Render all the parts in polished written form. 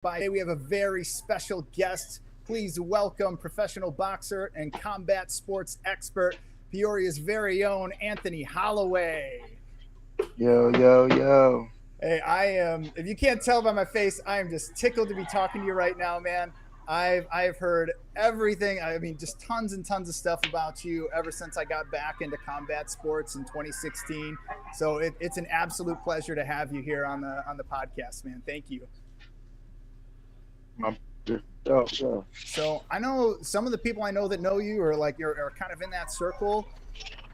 by. Today we have a very special guest. Please welcome professional boxer and combat sports expert, Peoria's very own Anthony Holloway. Yo, yo, yo. Hey, I am. If you can't tell by my face, I am just tickled to be talking to you right now, man. I've heard everything. I mean, just tons and tons of stuff about you ever since I got back into combat sports in 2016. So it's an absolute pleasure to have you here on the podcast, man. Thank you. My yo, yo. So I know some of the people I know that know you or like you're are kind of in that circle.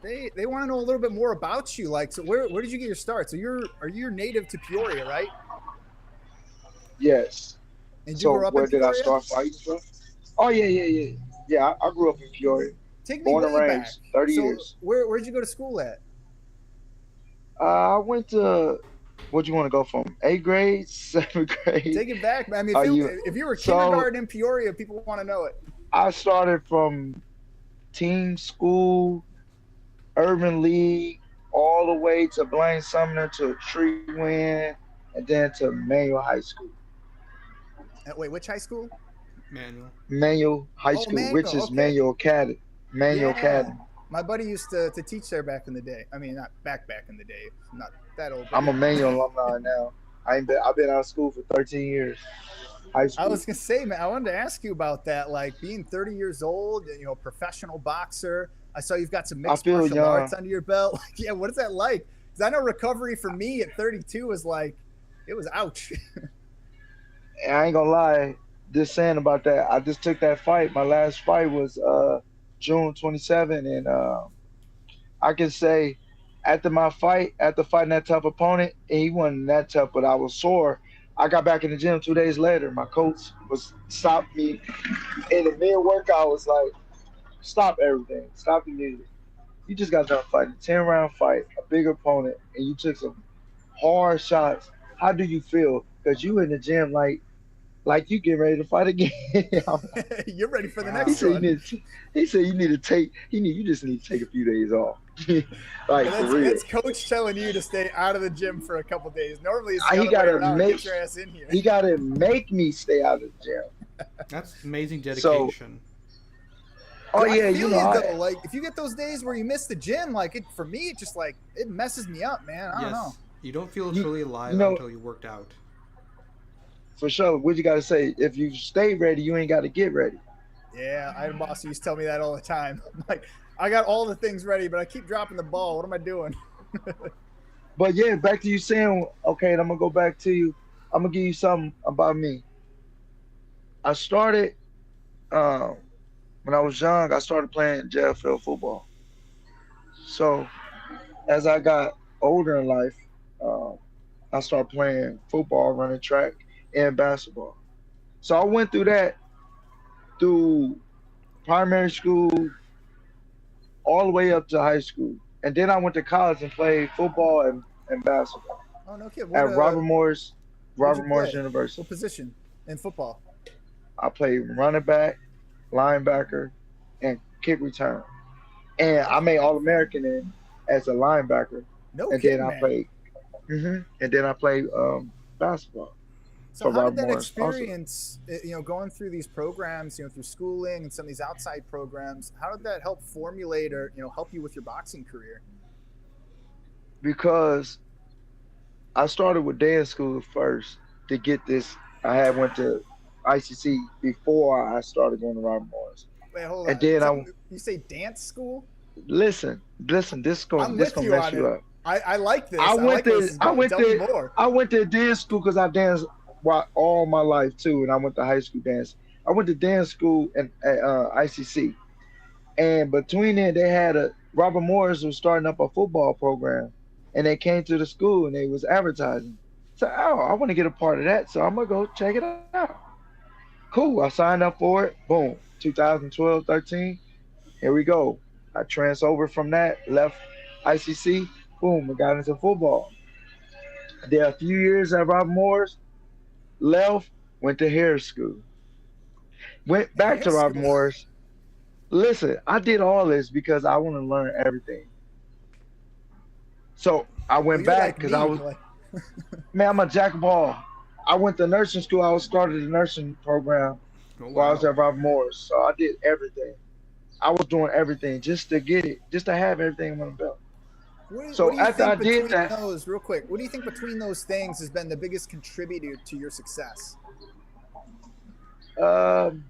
They want to know a little bit more about you. Like, so where did you get your start? So you're native to Peoria, right? Yes. And you So grew up in where did I Peoria? start fighting from? Oh yeah, yeah, yeah. Yeah, I grew up in Peoria. Take me Born and way back. raised, 30 So years. where'd you go to school at? I went to what you want to go from? Eighth grade, seventh grade. Take it back. I mean, Are you if you were so kindergarten in Peoria, people want to know it. I started from team school, urban league, all the way to Blaine Sumner to Tree Wind, and then to Manual High School. Wait, which high school? Manual. Manual High Oh, School, which Manual. is Okay. Manual Academy. Manual Yeah. Academy. My buddy used to teach there back in the day. I mean, not back in the day. Not that old, but I'm a yeah. Manual alumni now. I've been out of school for 13 years, high I school. was gonna say, man, I wanted to ask you about that. Like being 30 years old, professional boxer. I saw you've got some I mixed feel martial arts young. under your belt. Like, yeah, what is that like? Because I know recovery for me at 32 was like, it was ouch. And I ain't gonna lie, just saying about that. I just took that fight. My last fight was June 27, and I can say after fighting that tough opponent, and he wasn't that tough, but I was sore. I got back in the gym 2 days later. My coach was stopped me in the mid workout. Was like, stop everything, stop immediately. You just got done fighting a 10-round fight, a big opponent, and you took some hard shots. How do you feel? Because you in the gym like you getting ready to fight again. You're ready for the he Wow. next said you one. need. He said you need to take. You just need to take a few days off. Like And for real. that's coach telling you to stay out of the gym for a couple days. Normally it's the He other way gotta around. make. Get your ass in here. He gotta make me stay out of the gym. That's amazing So, dedication. oh I yeah, feel you I, though. Like if you get those days where you miss the gym, like it for me, it just like it messes me up, man. I don't know. Yes. You don't feel you, truly you alive know, until you worked out. for sure. What you gotta say? If you stay ready, you ain't got to get ready. Yeah, I had a boss who used to tell me that all the time. I'm like, I got all the things ready, but I keep dropping the ball. What am I doing? But yeah, back to you saying, okay, I'm gonna go back to you. I'm gonna give you something about me. I started um, when I was young. I started playing JFL football. So as I got older in life, um, I started playing football, running track, and basketball. So I went through that through primary school all the way up to high school, and then I went to college and played football and basketball Oh no kid. at What'd you Robert Morris play? University. What position in football? I played running back, linebacker, and kick return. And I made All American in as a linebacker, No and then kidding, I man. played, and then I played basketball So for how did Robert that Morris also. experience, going through these programs, through schooling and some of these outside programs, how did that help formulate or help you with your boxing career? Because I started with dance school first to get this. I had went to ICC before I started going to Robert Morris, Wait, hold and on. then I You say dance school? listen. I'm This with gonna you mess on you it. up. I like I this. I went like where this to is I going. went Tell me to more. I went to dance school because I danced all my life too, and I went to high school dance. I went to dance school at ICC, and between it, they had a Robert Morris was starting up a football program, and they came to the school and they was advertising. So, oh, I want to get a part of that, so I'm gonna go check it out. Cool, I signed up for it. Boom, 2012, 13. Here we go. I trans over from that, left ICC. Boom, I got into football. Did a few years at Robert Morris, left, went to Harris School, went back Hair to Robert school. Morris. Listen, I did all this because I want to learn everything. So I Well, went you're back like because I me. was, Like, man, I'm a jack of all. I went to nursing school. I was started a nursing program Oh while I was wow. at Robert Morris. So I did everything. I was doing everything just to get it, just to have everything on the belt. What So do you after I think did between that, those, real quick? What do you think between those things has been the biggest contributor to your success? um,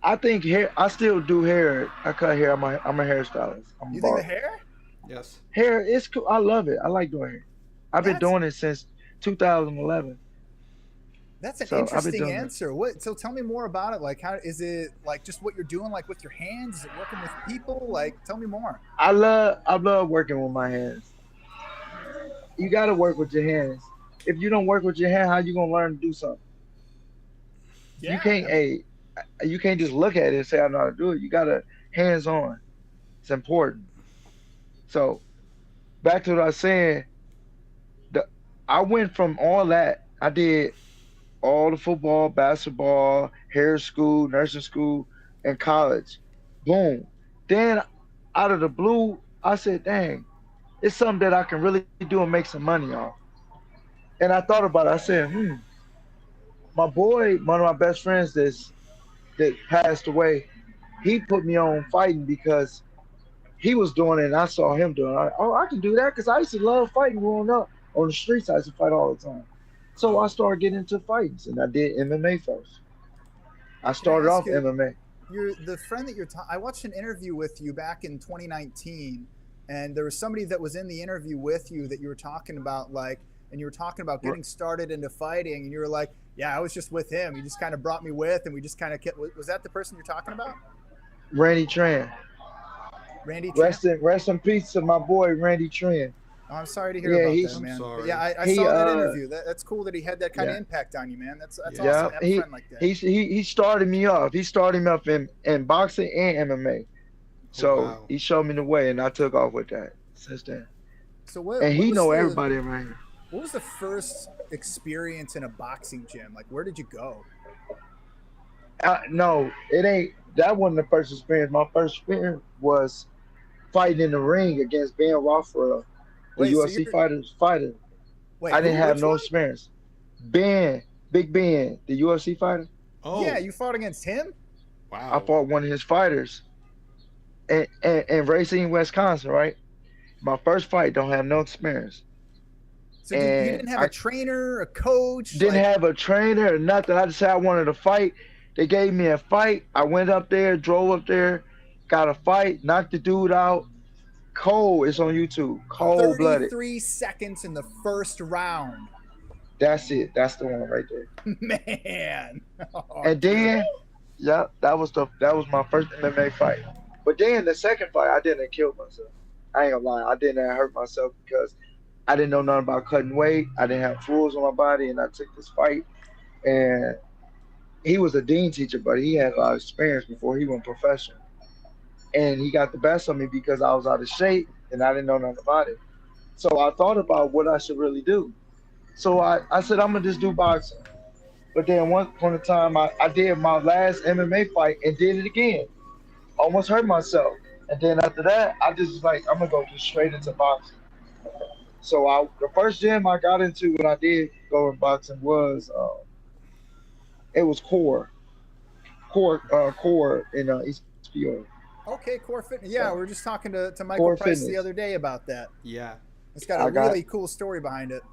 I think hair. I still do hair. I cut hair. I'm a hairstylist. I'm a You think the barber. hair? Yes. Hair is cool. I love it. I like doing hair. I've been That's doing it since 2011. That's an So I've been interesting doing it. answer. What? So tell me more about it. Like, how is it? Like, just what you're doing, like with your hands? Is it working with people? Like, tell me more. I love working with my hands. You got to work with your hands. If you don't work with your hand, how you gonna learn to do something? You Yeah, can't. You can't just look at it and say I know how to do it. You gotta hands on. It's important. So back to what I was saying. The, I went from all that. I did all the football, basketball, hair school, nursing school, and college. Boom. Then out of the blue, I said, dang, it's something that I can really do and make some money off. And I thought about it. I said, my boy, one of my best friends that passed away, he put me on fighting because he was doing it and I saw him doing it. I can do that because I used to love fighting growing up on the streets. I used to fight all the time. So I Oh, started getting into fights and I did MMA first. I can I started ask off you? MMA. You're the friend that you're. I watched an interview with you back in 2019, and there was somebody that was in the interview with you that you were talking about, like, and you were talking about R- getting started into fighting, and you were like, "Yeah, I was just with him. He just kind of brought me with, and we just kind of kept." Was that the person you're talking about? Randy Tran. Randy Tran? Rest in peace to my boy Randy Tran. Oh, I'm sorry to hear Yeah, about that, he's I'm man. But yeah, sorry. I he saw that interview. That's cool that he had that kind of yeah. impact on you, man. That's awesome Yeah, to have a friend like that. he started me off. He started me off in boxing and MMA. Oh So wow. he showed me the way, and I took off with that since then. So And what he was know the everybody around here. what was the first experience in a boxing gym? Like, where did you go? No, it ain't. That wasn't the first experience. My first experience was fighting in the ring against Ben Rothwell, the Wait, so UFC you're fighter. wait, I didn't who? have Which no one? experience. Ben, Big Ben, the UFC fighter. Yeah, Oh you fought against him. I wow. fought one of his fighters in Racine, Wisconsin. Right. My first fight don't have no experience, So you and didn't have a I trainer, a coach, didn't like have a trainer or nothing. I just said I wanted to fight. They gave me a fight. I went up there, drove up there, got a fight, knocked the dude out. Cold. It's on YouTube. Cold blooded. 33 seconds in the first round. That's it. That's the one right there. Man. Oh, And dude. then, yeah, that was my first MMA fight. But then the second fight, I didn't kill myself. I ain't gonna lie. I didn't hurt myself because I didn't know nothing about cutting weight. I didn't have tools on my body, and I took this fight. And he was a dean teacher, but he had a lot of experience before he went professional. And he got the best of me because I was out of shape and I didn't know nothing about it. So I thought about what I should really do. So I said I'm gonna just do boxing. But then one point in time I did my last MMA fight and did it again. Almost hurt myself. And then after that I just was like I'm gonna go just straight into boxing. So the first gym I got into when I did go in boxing was it was core in East Peoria. Okay, Core Fitness. So Yeah, we were just talking to Michael core Price the fitness. other day about that. Yeah. It's got a I got really cool story behind it.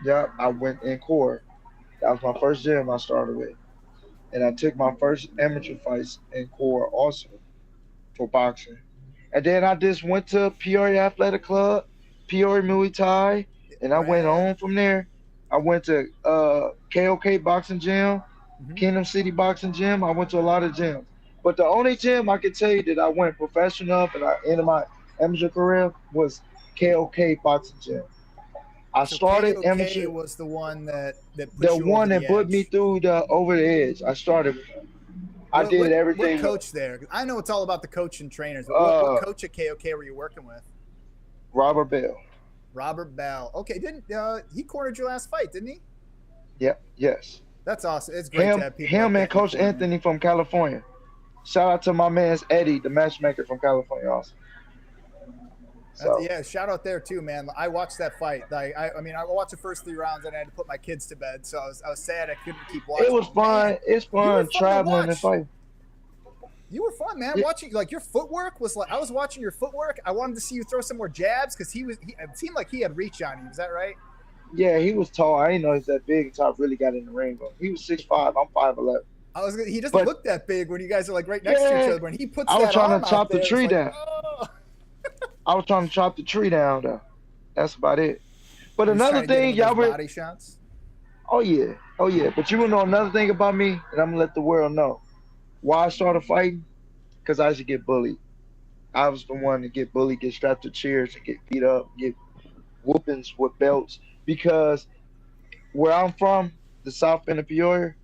yeah, I went in core. That was my first gym I started with. And I took my first amateur fights in core also for boxing. And then I just went to Peoria Athletic Club, Peoria Muay Thai, and I went Right. on from there. I went to KOK Boxing Gym, Mhm. Kingdom City Boxing Gym. I went to a lot of gyms. But the only gym I could tell you that I went professional and I ended my amateur career was KOK Boxing Gym. I So started KOK amateur, was the one that the put you over one the that put me edge. through the over the edge. I started, I What did what what everything. coach there? I know it's all about the coach and trainers, but what Uh, coach at KOK were you working with? Robert Bell. Robert Bell. Okay, didn't he cornered your last fight, didn't he? Yep, yes. That's awesome. It's great to Him, have people like him, and that in your Coach corner, man. Anthony from California. Shout out to my man's Eddie, the matchmaker from California, also. So Yeah, shout out there too, man. I watched that fight. I mean, I watched the first 3 rounds and I had to put my kids to bed, so I was sad I couldn't keep it watching. was But man, fun. It's you were fun fun to traveling and watch. fighting. You were fun, man. Yeah, Watching like your footwork was like I was watching your footwork. I wanted to see you throw some more jabs because it seemed like he had reach on you. Is that right? yeah, he was tall. I didn't know he's that big until I really got in the ring with him. He was 6'5". I'm 5'11". He doesn't But look that big when you guys are like right next to each yeah, other. When he puts I was that trying arm to out chop the there, it's tree like, down. oh. I was trying to chop the tree down though. That's about it. But You're just another trying to get him thing, with those y'all were, body shots. oh yeah, oh yeah. But you wanna know another thing about me, and I'm gonna let the world know why I started fighting? Because I used to get bullied. I was the one to get bullied, get strapped to chairs, and get beat up, get whoopings with belts. Because where I'm from, the South End of Peoria,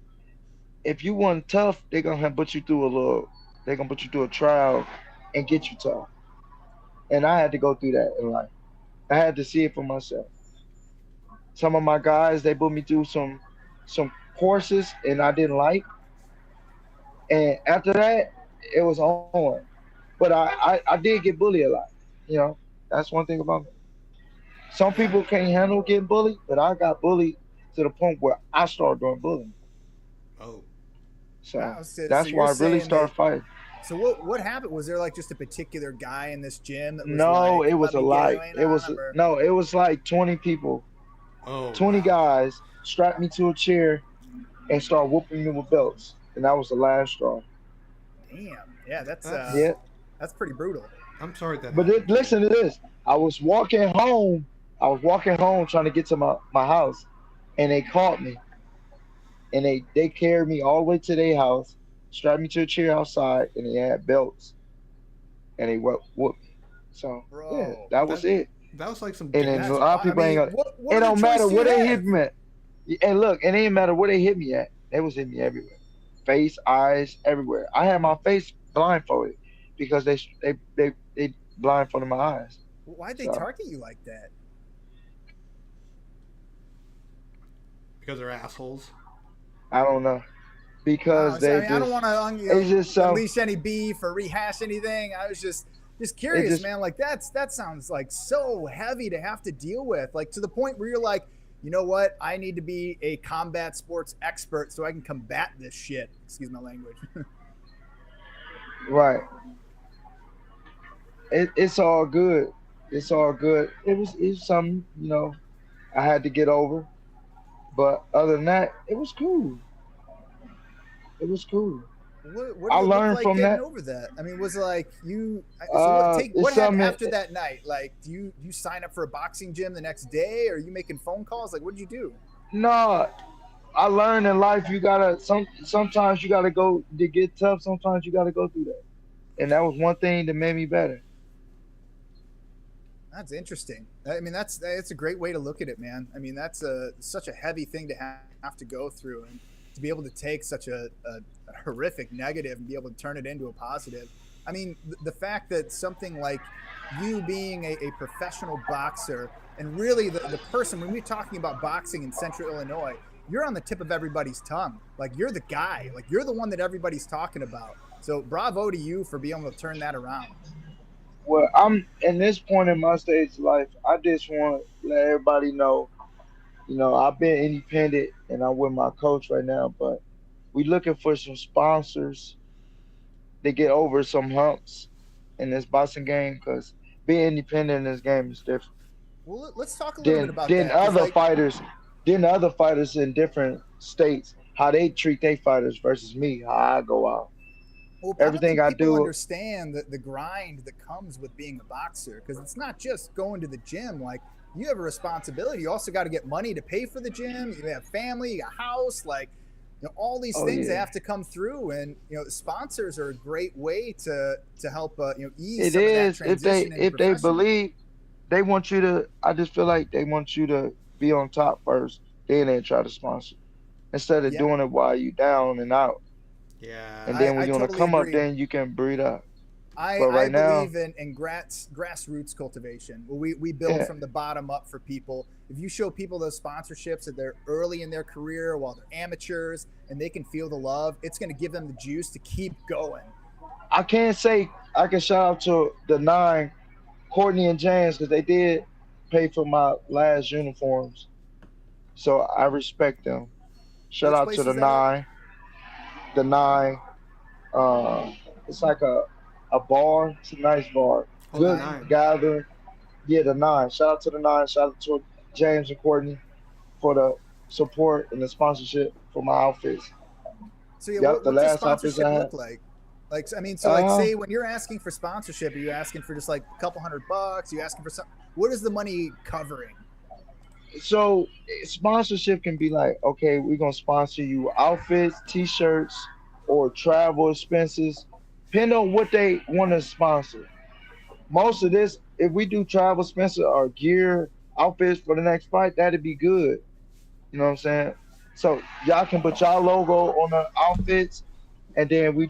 if you want tough, they're gonna put you through a little. They're gonna put you through a trial and get you tough. And I had to go through that in life. I had to see it for myself. Some of my guys, they put me through some courses, and I didn't like. And after that, it was on. But I did get bullied a lot. You know, that's one thing about me. Some Yeah. people can't handle getting bullied, but I got bullied to the point where I started doing bullying. Oh, So Wow. So that's you're why I really saying that. started fighting. So what happened? Was there like just a particular guy in this gym that was No, like, it was "Let a me get lot. in It on was him"? Or no, it was like 20 people, oh 20 wow. guys strapped me to a chair and started whooping me with belts, and that was the last straw. damn, yeah, That's. Yeah, that's pretty brutal. I'm sorry that but happened to you. listen to this. I was walking home. I was walking home trying to get to my house, and they caught me, and they carried me all the way to their house, strapped me to a chair outside, and they had belts, and they whooped me. So yeah, Bro, that was That it. that was like some And then a that's gangster. lot of I people ain't mean, gonna. what It other don't choice matter do you where they hit have? me at. And look, it ain't matter where they hit me at. They was hitting me everywhere, face, eyes, everywhere. I had my face blindfolded because they blindfolded my eyes. Why'd they So target you like that? Because they're assholes. I don't know Wow. because I they mean, I don't just want to it's just so unleash any beef or rehash anything. I was just it curious, just man. Like that sounds like so heavy to have to deal with. Like to the point where you're like, you know what? I need to be a combat sports expert so I can combat this shit. Excuse my language. right. It's all good. It's all good. It's something I had to get over, but other than that, it was cool. It was cool. What I did it look learned like from getting that. over that? I mean, was it like you? So It's what happened something. after that night? Like, do you sign up for a boxing gym the next day? Or are you making phone calls? Like, what did you do? No, I learned in life you gotta sometimes you gotta go to get tough. Sometimes you gotta go through that, and that was one thing that made me better. That's interesting. I mean, that's a great way to look at it, man. I mean, that's such a heavy thing to have to go through, and to be able to take such a horrific negative and be able to turn it into a positive. I mean, the fact that something like you being a professional boxer and really the person when we're talking about boxing in Central Illinois, you're on the tip of everybody's tongue. Like you're the guy. Like you're the one that everybody's talking about. So bravo to you for being able to turn that around. Well, I'm in this point in my stage of life. I just want to let everybody know. I've been independent and I'm with my coach right now, but we looking for some sponsors to get over some humps in this boxing game because being independent in this game is different. Well, let's talk a little bit Then about then that because other like fighters, then other fighters in different states, how they treat their fighters versus me, how I go out. well, I don't Everything think I people do, understand the grind that comes with being a boxer because it's not just going to the gym. Like you have a responsibility. You also got to get money to pay for the gym. You have family, you got a house, like all these oh things that yeah, have to come through. And sponsors are a great way to help ease it some of that is. If they transition into if they professional. believe, they want you to. I just feel like they want you to be on top first, then they try to sponsor instead of Yeah, doing it while you down and out. Yeah. And then I when you want to totally come up, agree. then you can breathe up. I, But I right now, believe in grassroots cultivation. We build yeah, from the bottom up for people. If you show people those sponsorships that they're early in their career while they're amateurs and they can feel the love, it's going to give them the juice to keep going. I can't say I can shout out to the nine Courtney and James, because they did pay for my last uniforms, so I respect them. Shout Which out to place is that at? the nine. Uh, it's like a bar. It's a nice bar. Oh, The the Good nine. nine. gathering. Yeah, the nine. Shout out to the nine. Shout out to James and Courtney for the support and the sponsorship for my outfits. So yeah, Yep, the what's a last outfits sponsorship I had. look like? Like, I mean, so like, Uh, say when you're asking for sponsorship, are you asking for just like a couple $100? Are you asking for some? What is the money covering? so sponsorship can be like, okay, we're gonna sponsor you outfits, t-shirts, or travel expenses, depending on what they want to sponsor. Most of this, if we do travel expenses or gear, outfits for the next fight, that'd be good. You know what I'm saying? So y'all can put y'all logo on the outfits, and then we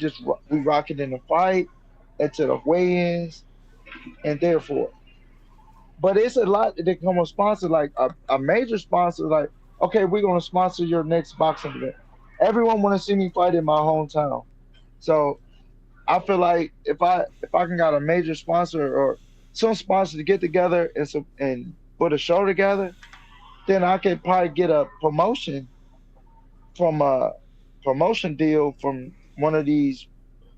rock it in the fight, into the weigh-ins, and therefore. But it's a lot that come with sponsor, like a major sponsor, like, okay, we're gonna sponsor your next boxing event. Everyone wanna see me fight in my hometown. So I feel like if I can got a major sponsor or some sponsor to get together and put a show together, then I could probably get a from a promotion deal from one of these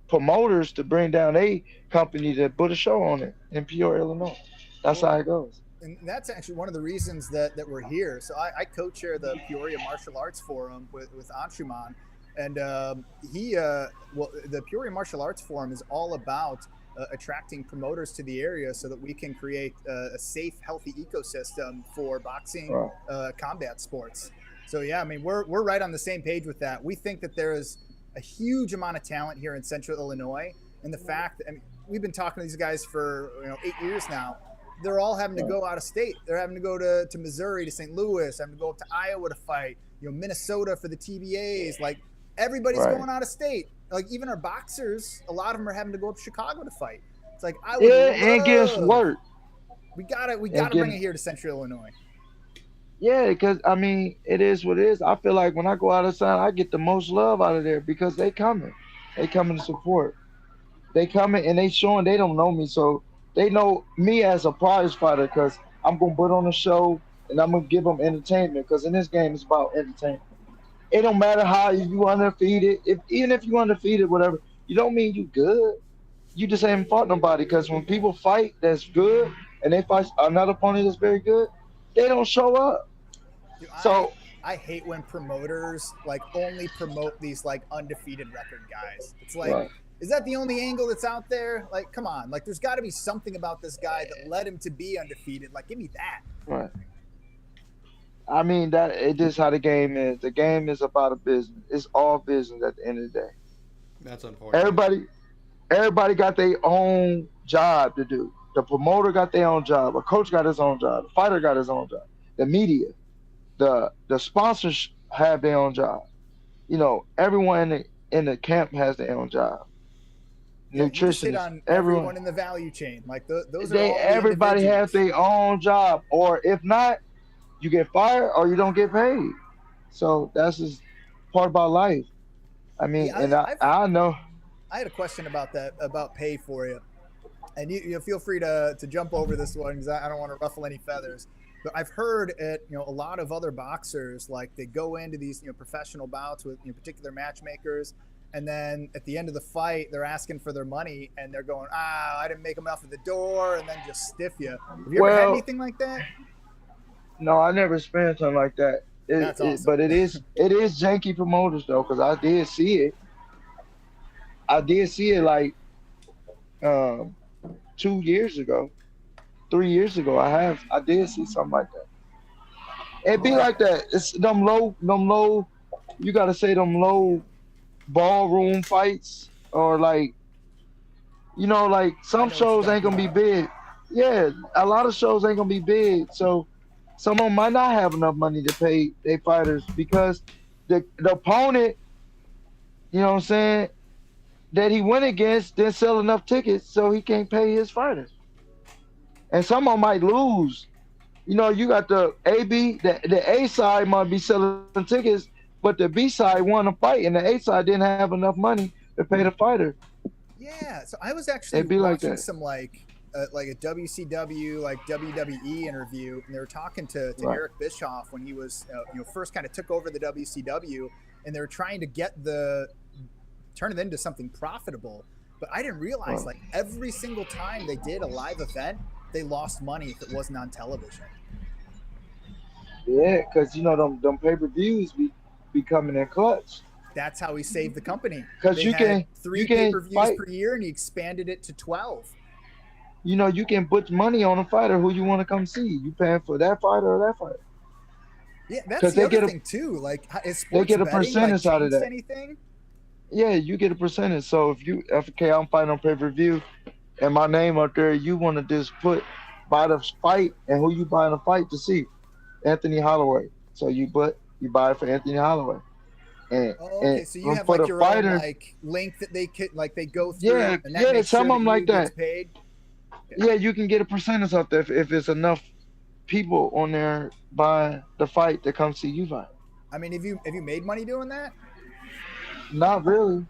promoters to bring down a company to put a show on it in Peoria, Illinois. That's Well, how it goes. and that's actually one of the reasons that we're here. So I co-chair the Peoria Martial Arts Forum with Anshuman, and well, the Peoria Martial Arts Forum is all about attracting promoters to the area so that we can create a safe, healthy ecosystem for boxing, Right. combat sports. So yeah, I mean we're right on the same page with that. We think that there is a huge amount of talent here in Central Illinois, and the fact that, I mean, we've been talking to these guys for 8 years now. They're all having to Right. go out of state. They're having to go to Missouri, to St. Louis, having to go up to Iowa to fight, Minnesota for the TBAs. Like, everybody's Right. going out of state. Like, even our boxers, a lot of them are having to go up to Chicago to fight. It's like, I would Yeah, and getting love, work we and gotta bring it getting here to Central Illinois. yeah, because I mean it is what it is. I feel like when I go out of town, I get the most love out of there because they coming to support. They coming and they showing they don't know me, so they know me as a prize fighter because I'm gonna put on a show and I'm gonna give them entertainment because in this game it's about entertainment. It don't matter how you undefeated. If even if you undefeated, whatever, you don't mean you good. You just haven't fought nobody. Because when people fight that's good and they fight another opponent that's very good, they don't show up. Dude, I So I hate when promoters like only promote these like undefeated record guys. It's like, right, is that the only angle that's out there? Like, come on, like there's got to be something about this guy that led him to be undefeated. Like, give me that. right. I mean that it is how the game is. The game is about a business. It's all business at the end of the day. That's unfortunate. Everybody, everybody got their own job to do. The promoter got their own job. A coach got his own job. The fighter got his own job. The media, the sponsors have their own job. Everyone in the camp has their own job. Yeah, you just hit Nutritionists, on everyone. everyone in the value chain. Like, those are They all the everybody has individuals. their own job. Or if not, you get fired or you don't get paid. So that's just part about life. I mean, Yeah, and I know. I had a question about that, about pay for you, and you feel free to jump over this one because I don't want to ruffle any feathers. But I've heard at a lot of other boxers, like, they go into these professional bouts with particular matchmakers, and then at the end of the fight they're asking for their money and they're going, I didn't make enough at the door, and then just stiff you. Have you ever had Well, anything like that? no, I never experienced something like that. That's awesome. But it is janky promoters though, because I did see it. I did see it like um, 2 years ago, 3 years ago. I did see something like that. It be Like, like that. It's them low. You gotta say them low ballroom fights, or like like I some know what you're shows ain't talking gonna be about. big. Yeah, a lot of shows ain't gonna be big, so some of them might not have enough money to pay their fighters because the opponent, what I'm saying, that he went against didn't sell enough tickets, so he can't pay his fighters. And some of them might lose. You got the the A side might be selling tickets, but the B side won a fight, and the A side didn't have enough money to pay the fighter. Yeah, so I was actually It'd be like watching that. some like like a WCW, like WWE interview, and they were talking to Right. Eric Bischoff when he was, first kind of took over the WCW, and they were trying to turn it into something profitable. But I didn't realize, Right. like, every single time they did a live event, they lost money if it wasn't on television. Yeah, because them pay-per-views be coming in clutch. That's how he saved the company. Because They you had can 3 you can pay-per-views fight. per year, and he expanded it to 12. You can put money on a fighter who you want to come see. You paying for that fighter or that fighter. Yeah, that's Because the they other get a thing too. Like, is they sports get a betting like percentage out of changed that. anything? Yeah, you get a percentage. So if okay, I'm fighting on pay-per-view, and my name up there, you want to just buy the fight, and who you buying the fight to see? Anthony Holloway. So you buy it for Anthony Holloway, and Oh, and okay. So you have for like the your own fighter, like link that they go yeah, through, and that yeah, makes some sure of that them you like gets that. paid. Yeah, you can get a percentage off there if it's enough people on there buying the fight to come see you fight. I mean, have you made money doing that? Not really.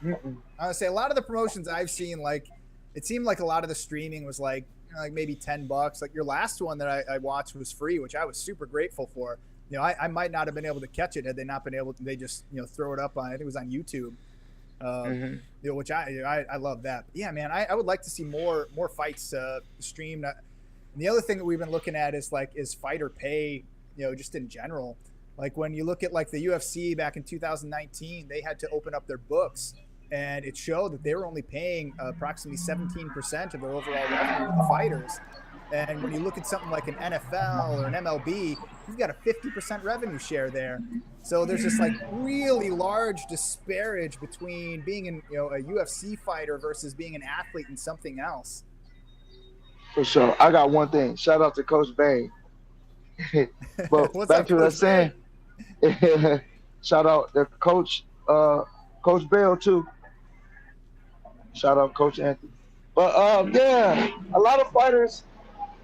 Mm-mm. I would say a lot of the promotions I've seen, like, it seemed like a lot of the streaming was like maybe $10. Like your last one that I watched was free, which I was super grateful for. I might not have been able to catch it had they not been able to. They just throw it up on. I think it was on YouTube. Hmm. Which I love that. But yeah, man, I would like to see more fights streamed. And the other thing that we've been looking at is fighter pay. Just in general. Like when you look at like the UFC back in 2019, they had to open up their books, and it showed that they were only paying approximately 17% of their overall revenue to the fighters. And when you look at something like an NFL or an MLB, you've got a 50% revenue share there. So there's this like really large disparage between being a UFC fighter versus being an athlete in something else. For sure. I got one thing. Shout out to Coach Bain. But What's back up, to what I was Coach Bay? saying. Shout out the Coach Bell too. Shout out Coach Anthony. But yeah, a lot of fighters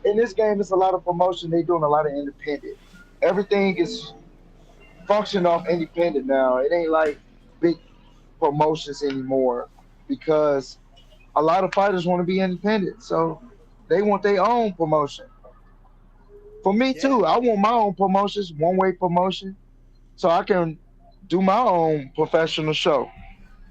in this game. It's a lot of promotion. They doing a lot of independent. Everything is function off independent now. It ain't like big promotions anymore because a lot of fighters want to be independent. So they want their own promotion. For me Yeah. too, I want my own promotions, one way promotion, so I can do my own professional show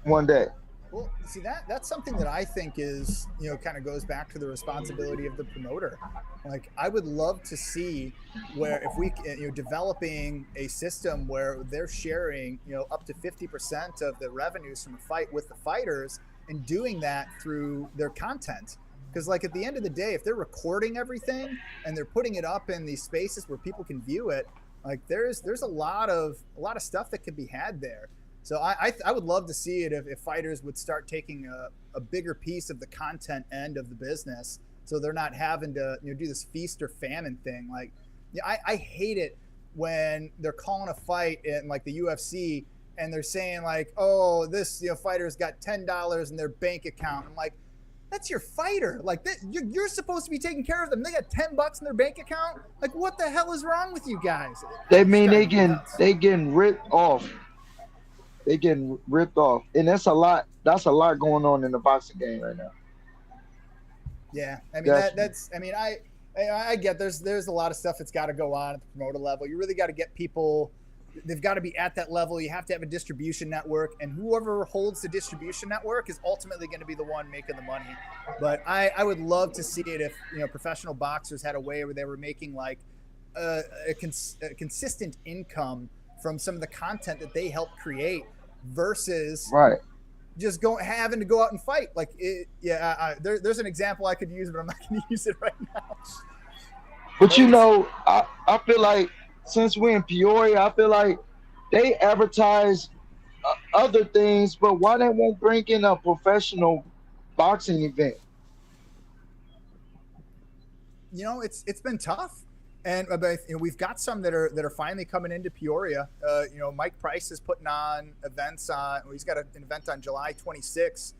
one day. Well, see that's something that I think is kind of goes back to the responsibility of the promoter. Like I would love to see where if we developing a system where they're sharing up to 50% of the revenues from a fight with the fighters and doing that through their content. Because like at the end of the day, if they're recording everything and they're putting it up in these spaces where people can view it, like there's a lot of stuff that could be had there. So I would love to see it if fighters would start taking a bigger piece of the content end of the business, so they're not having to do this feast or famine thing. Like, I hate it when they're calling a fight in like the UFC and they're saying like, oh, this fighter's got $10 in their bank account. I'm like, that's your fighter. Like you're supposed to be taking care of them. They got $10 in their bank account. Like, what the hell is wrong with you guys? They It's mean driving me nuts. they getting ripped off. They getting ripped off, and that's a lot. That's a lot going on in the boxing game right now. Yeah, I mean That's that's. I mean, I get there's a lot of stuff that's got to go on at the promoter level. You really got to get people. They've got to be at that level. You have to have a distribution network, and whoever holds the distribution network is ultimately going to be the one making the money. But I would love to see it if professional boxers had a way where they were making like a consistent income from some of the content that they help create versus right. just having to go out and fight. Like, there's an example I could use, but I'm not going to use it right now. But I feel like since we're in Peoria, I feel like they advertise other things, but why they won't bring in a professional boxing event? It's been tough, and but we've got some that are finally coming into Peoria. Mike Price is putting on events on. He's got an event on July 26th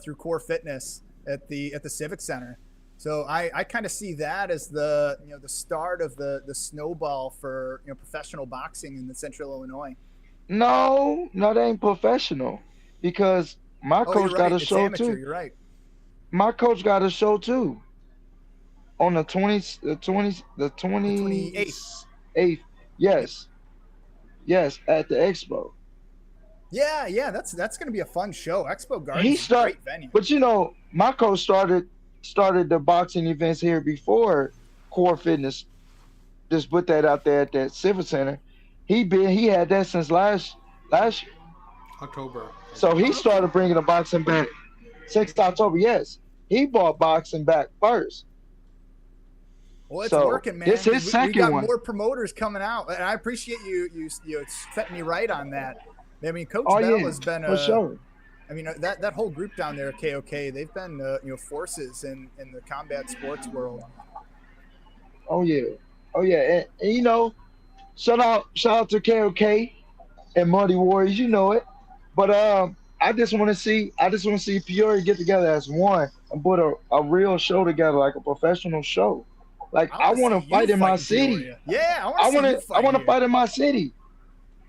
through Core Fitness at the Civic Center. So I kind of see that as the start of the snowball for professional boxing in the Central Illinois. No, that ain't professional because my Oh, you're coach got right. a It's show amateur. too. You're right. My coach got a show too on the The twenty 28th. eighth. Yep. Yes, yes, at the expo. Yeah, that's gonna be a fun show. Expo He Gardens is a start, great venue. but my coach started the boxing events here before Core Fitness. Just put that out there at that Civic Center. He had that since last year. October, I So think. he Oh, okay. started bringing the boxing back since October. Yes, he brought boxing back first. Well, it's So working, this man. Because his we second got one. more promoters coming out, and I appreciate you setting me right on that. I mean, Coach Oh Bell yeah, has been for sure. I mean that whole group down there, KOK, they've been forces in the combat sports world. Oh yeah, oh yeah, and shout out to KOK and Muddy Warriors. You know it. But I just want to see Peoria get together as one and put a real show together, like a professional show. Like I I want to want see to you fight in my fight in city. Peoria. Yeah, I want I to see want you to I fight want to here. fight in my city.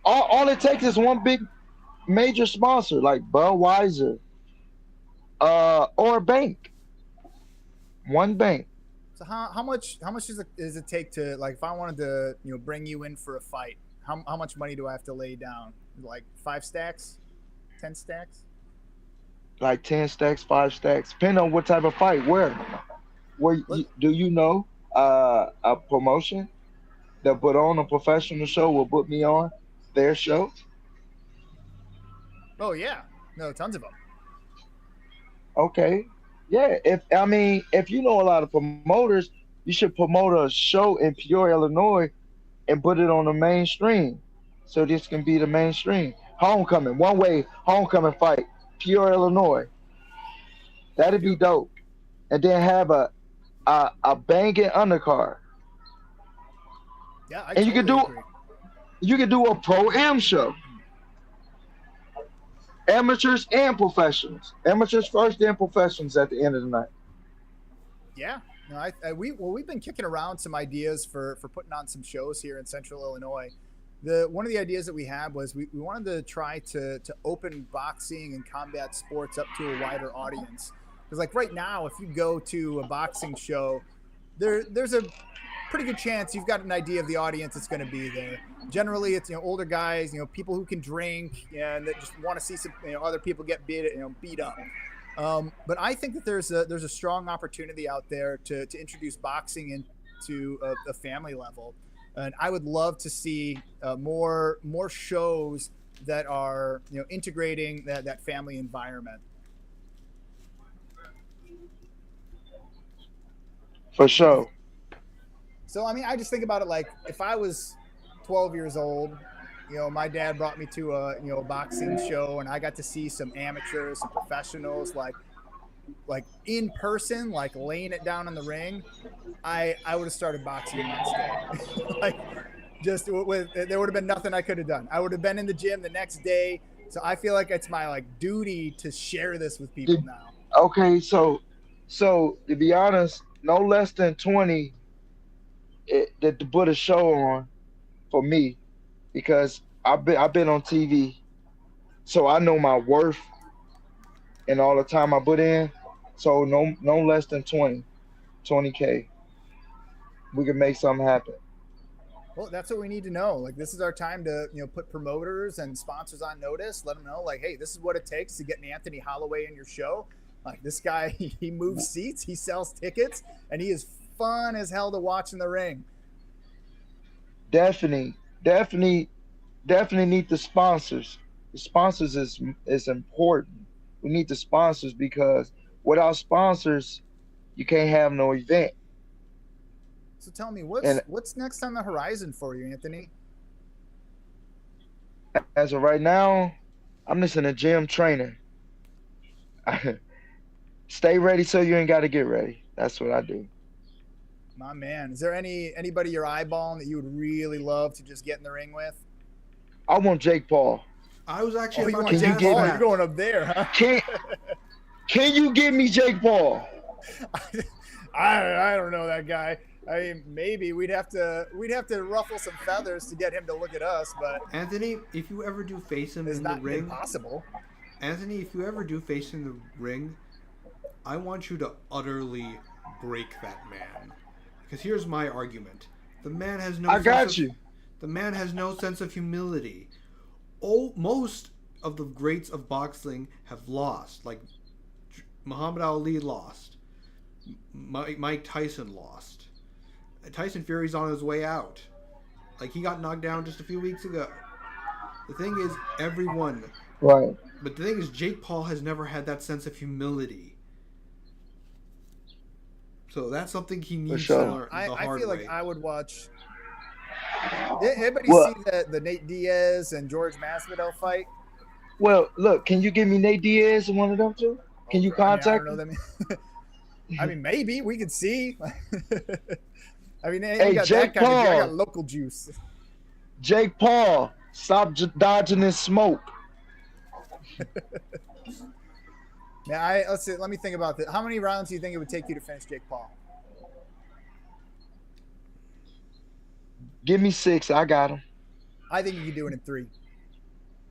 All it takes is one big major sponsor like Budweiser, or a bank. One bank. So how much does it take to, like, if I wanted to bring you in for a fight? How much money do I have to lay down? Like 5 stacks, 10 stacks? Like 10 stacks, 5 stacks, depending on what type of fight. Where Let, do you know a promotion that put on a professional show will put me on their show? oh yeah, no, tons of them. Okay, yeah. If you know a lot of promoters, you should promote a show in Peoria, Illinois, and put it on the mainstream, so this can be the mainstream. Homecoming, one way homecoming fight, Peoria, Illinois. That'd be Yep. dope. And then have a banging undercard. Yeah, I And you could totally do agree. a pro am show, amateurs and professionals. Amateurs first, then professionals at the end of the night. Yeah. No, we've been kicking around some ideas for putting on some shows here in Central Illinois. The one of the ideas that we had was we wanted to try to open boxing and combat sports up to a wider audience. Because, like, right now, if you go to a boxing show, there's a pretty good chance you've got an idea of the audience that's going to be there. Generally, it's older guys, people who can drink and that just want to see some other people get beat up. But I think that there's a strong opportunity out there to introduce boxing into a family level, and I would love to see more shows that are integrating that family environment. For sure. So I mean, I just think about it like if I was 12 years old, my dad brought me to a boxing show, and I got to see some amateurs, some professionals, like in person, like laying it down in the ring. I would have started boxing the next day. Like, just with there would have been nothing I could have done. I would have been in the gym the next day. So I feel like it's my duty to share this with people Did, now. okay, so to be honest, no less than 20 that to put a show on for me, because I've been on TV, so I know my worth and all the time I put in. So no less than 20K. We can make something happen. Well, that's what we need to know. Like, this is our time to put promoters and sponsors on notice. Let them know, like, hey, this is what it takes to get an Anthony Holloway in your show. Like, this guy, he moves seats, he sells tickets, and he is fun as hell to watch in the ring. Definitely, definitely, definitely need the sponsors. The sponsors is important. We need the sponsors because without sponsors, you can't have no event. So tell me, And what's next on the horizon for you, Anthony? as of right now, I'm just in the gym training. Stay ready so you ain't got to get ready. That's what I do. My man, is there anybody you're eyeballing that you would really love to just get in the ring with? I want Jake Paul. I was Oh, actually you about want Can to you Jake ask get Paul? me? You're that. going up there, huh? Can can you get me Jake Paul? I don't know that guy. I mean, maybe we'd have to ruffle some feathers to get him to look at us, but Anthony, if you ever do face him it's in the not ring, impossible. Anthony, if you ever do face him in the ring, I want you to utterly break that man. Because here's my argument: the man has no. I got you. The man has no sense of humility. Oh, most of the greats of boxing have lost. Like Muhammad Ali lost. Mike Tyson lost. Tyson Fury's on his way out. Like, he got knocked down just a few weeks ago. The thing is, everyone. Right. But the thing is, Jake Paul has never had that sense of humility. So that's something he needs to learn the hard way. I feel like I would watch. Did anybody see the Nate Diaz and George Masvidal fight? Well, look, can you give me Nate Diaz and one of them two? Can you contact I don't know them. I mean, maybe we could see. I mean, hey, you got Jake that kind Paul. of. I got local juice. Jake Paul, stop dodging this smoke. Yeah, let's see. Let me think about this. How many rounds do you think it would take you to finish Jake Paul? Give me 6. I got him. I think you could do it in 3.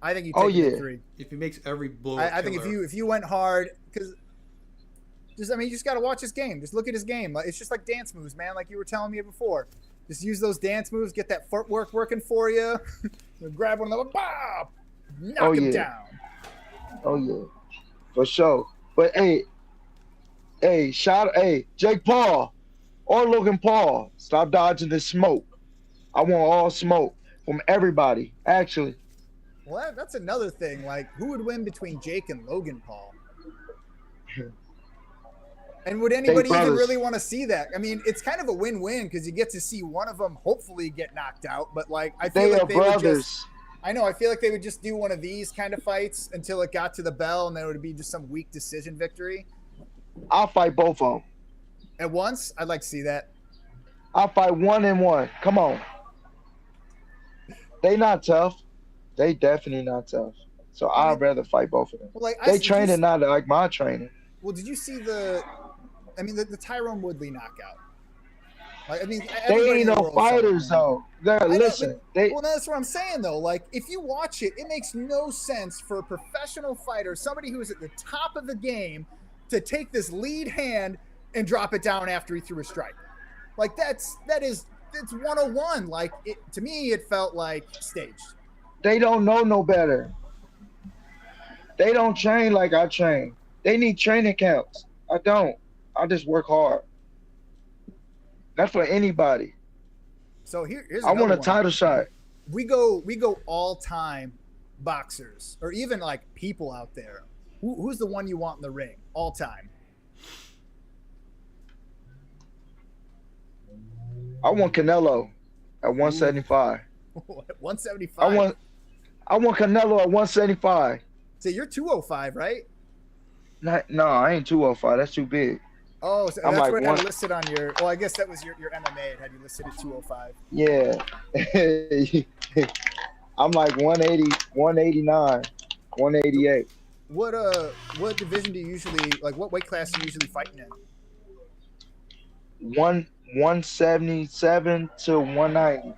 I think you Oh, take it yeah. in 3. If he makes every blow, I think if you went hard, because you just got to watch his game. Just look at his game. It's just like dance moves, man. Like you were telling me before. Just use those dance moves. Get that footwork working for you. Grab one of them, bob, knock him down. Oh yeah, for sure. But hey, Jake Paul or Logan Paul, stop dodging the smoke. I want all smoke from everybody. Actually. Well, that's another thing. Like, who would win between Jake and Logan Paul? And would anybody even really want to see that? I mean, it's kind of a win-win because you get to see one of them hopefully get knocked out. But like, I feel like they would just. I know. I feel like they would just do one of these kind of fights until it got to the bell, and then it would be just some weak decision victory. I'll fight both of them at once. I'd like to see that. I'll fight 1-1. Come on. They not tough. They definitely not tough. So I'd rather fight both of them. Well, like, they training not like my training. Well, did you see the Tyrone Woodley knockout? Like, I mean, they ain't no fighters though. Listen, well, that's what I'm saying though. Like, if you watch it, it makes no sense for a professional fighter, somebody who is at the top of the game, to take this lead hand and drop it down after he threw a strike. Like, it's 101. Like, to me, it felt like staged. They don't know no better. They don't train like I train. They need training camps. I don't. I just work hard. Not for anybody. So here's I want a title shot. We go all time boxers, or even like people out there. Who's the one you want in the ring all time? I want Canelo at 175. 175. I want Canelo at 175. So you're 205, right? No, I ain't 205. That's too big. Oh, so that's what it had listed on your. Well, I guess that was your MMA. It had you listed at 205. Yeah. I'm like 180, 189, 188. What division do you usually like? What weight class do you usually fighting in? 177 to 190.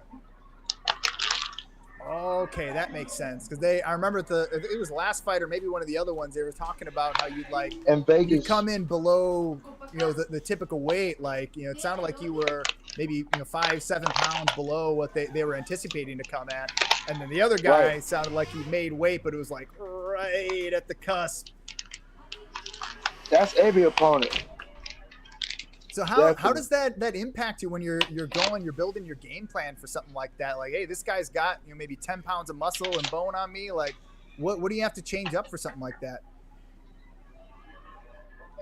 Okay, that makes sense because I remember it was last fight or maybe one of the other ones. They were talking about how you'd like in Vegas, you'd come in below the typical weight. Like it sounded like you were maybe 5-7 pounds below what they were anticipating to come at, and then the other guy sounded like he made weight, but it was like right at the cusp. That's every opponent. So how does that impact you when you're building your game plan for something like that? Like, hey, this guy's got maybe 10 pounds of muscle and bone on me. Like, what do you have to change up for something like that?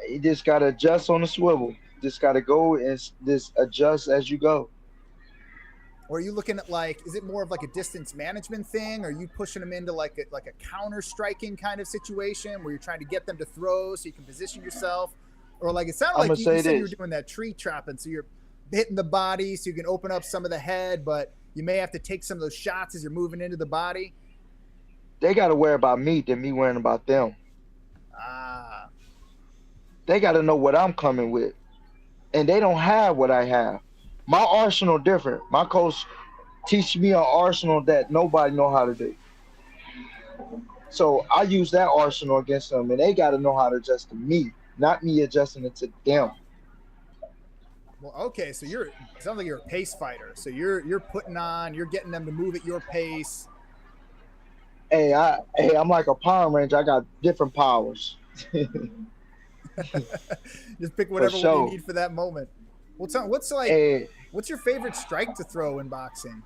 You just gotta adjust on the swivel. Just gotta go and just adjust as you go. Or are you looking at is it more of like a distance management thing? Or are you pushing them into like a counter striking kind of situation where you're trying to get them to throw so you can position yourself? Or like it sounded like you said you were doing that tree trapping, so you're hitting the body so you can open up some of the head, but you may have to take some of those shots as you're moving into the body. They got to worry about me than me worrying about them. They got to know what I'm coming with, and they don't have what I have. My arsenal different. My coach teach me an arsenal that nobody know how to do. So I use that arsenal against them, and they got to know how to adjust to me. not me adjusting it to them. Well, okay, so you're sounds like you're a pace fighter. So you're putting on, you're getting them to move at your pace. I'm like a Power Ranger. I got different powers. Just pick For whatever one you sure. need for that moment. Well, tell me, Hey, what's your favorite strike to throw in boxing?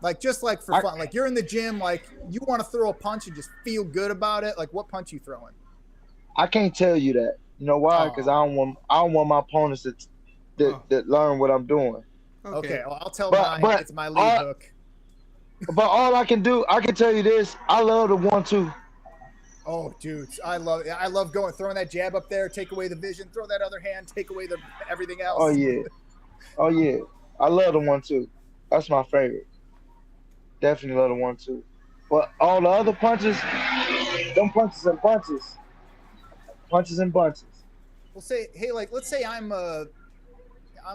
Like just like for I, fun, like you're in the gym, like you want to throw a punch and just feel good about it. Like what punch you throwing? I can't tell you that. You know why? Because Oh, I don't want my opponents Oh, that learn what I'm doing. okay. okay. Well, I'll tell But mine. but It's my lead all hook. all I can do, I can tell you this. I love the 1-2. Oh, dude, I love throwing that jab up there, take away the vision, throw that other hand, take away the everything Oh else. yeah, oh yeah. I love the 1-2. That's my favorite. Definitely love the 1-2. But all the other punches, them punches and bunches. We'll say, hey, like let's say I'm a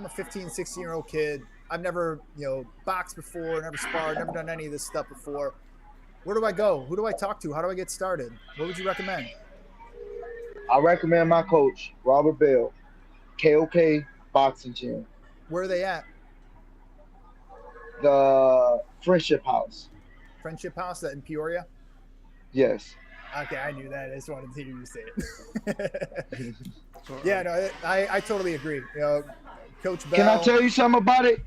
15, 16-year-old kid. I've never, boxed before, never sparred, never done any of this stuff before. Where do I go? Who do I talk to? How do I get started? What would you recommend? I recommend my coach, Robert Bell, KOK Boxing Gym, Where are they at? the Friendship House. Friendship House that in Peoria? Yes. Okay, I knew that. I just wanted to hear you say it. So, Yeah, no, I totally agree. Coach Can I Bell. tell you something about it?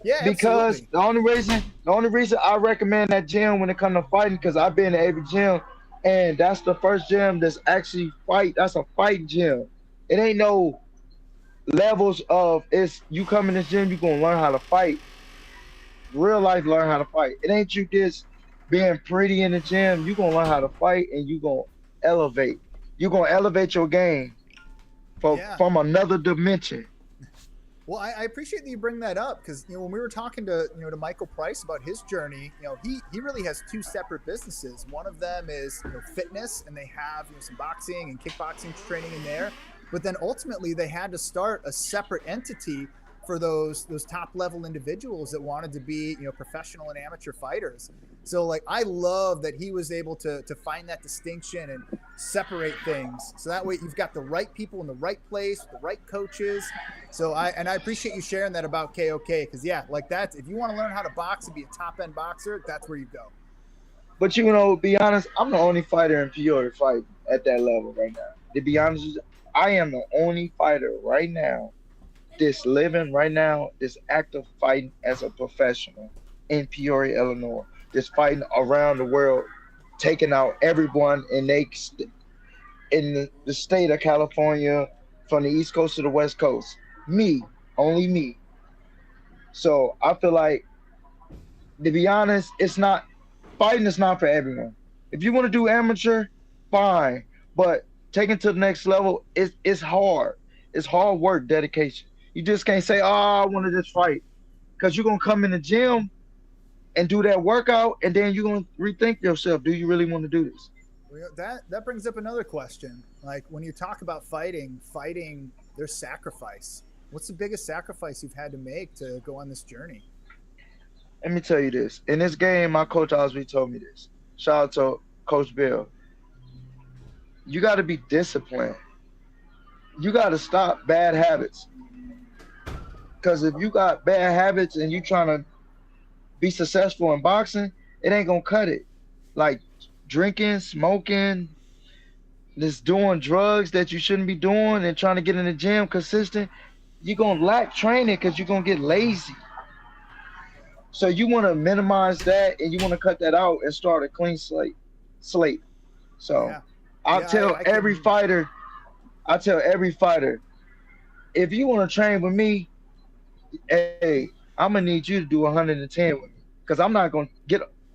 Yeah, Because absolutely. the only reason I recommend that gym when it comes to fighting, because I've been to every gym, and that's the first gym that's actually fight. That's a fight gym. It ain't no levels of it's you come in this gym, you gonna learn how to fight. Real life learn how to fight. It ain't you just being pretty in the gym. You gonna learn how to fight and you gonna elevate. You gonna elevate your game Yeah. from another dimension. Well, I appreciate that you bring that up because when we were talking to Michael Price about his journey, he really has two separate businesses. One of them is fitness, and they have some boxing and kickboxing training in there. But then ultimately, they had to start a separate entity for those top level individuals that wanted to be professional and amateur fighters. So like I love that he was able to find that distinction and separate things. So that way you've got the right people in the right place, the right coaches. So I appreciate you sharing that about KOK because yeah, like that's if you want to learn how to box and be a top end boxer, that's where you go. But be honest, I'm the only fighter in Peoria fighting at that level right now. To be honest, I am the only fighter right now this living right now, this active fighting as a professional in Peoria, Illinois, just fighting around the world, taking out everyone in the state of California, from the East Coast to the West Coast. Me, only me. So I feel like, to be honest, it's not fighting is not for everyone. If you want to do amateur, fine, but taking to the next level, it's hard. It's hard work, dedication. You just can't say, "Oh, I want to just fight," because you're gonna come in the gym and do that workout, and then you're gonna rethink yourself. Do you really want to do this? Well, that brings up another question. Like when you talk about fighting, there's sacrifice. What's the biggest sacrifice you've had to make to go on this journey? Let me tell you this. In this game, my coach Osby told me this. Shout out to Coach Bill. You got to be disciplined. You got to stop bad habits. Because if you got bad habits and you trying to be successful in boxing, it ain't gonna cut it. Like drinking, smoking, just doing drugs that you shouldn't be doing, and trying to get in the gym consistent, you're gonna lack training because you're gonna get lazy. So you want to minimize that and you want to cut that out and start a clean slate. So Yeah, I'll yeah, tell I every can. fighter, I tell every fighter, if you want to train with me, hey, I'm gonna need you to do 110 with me, because I'm not gonna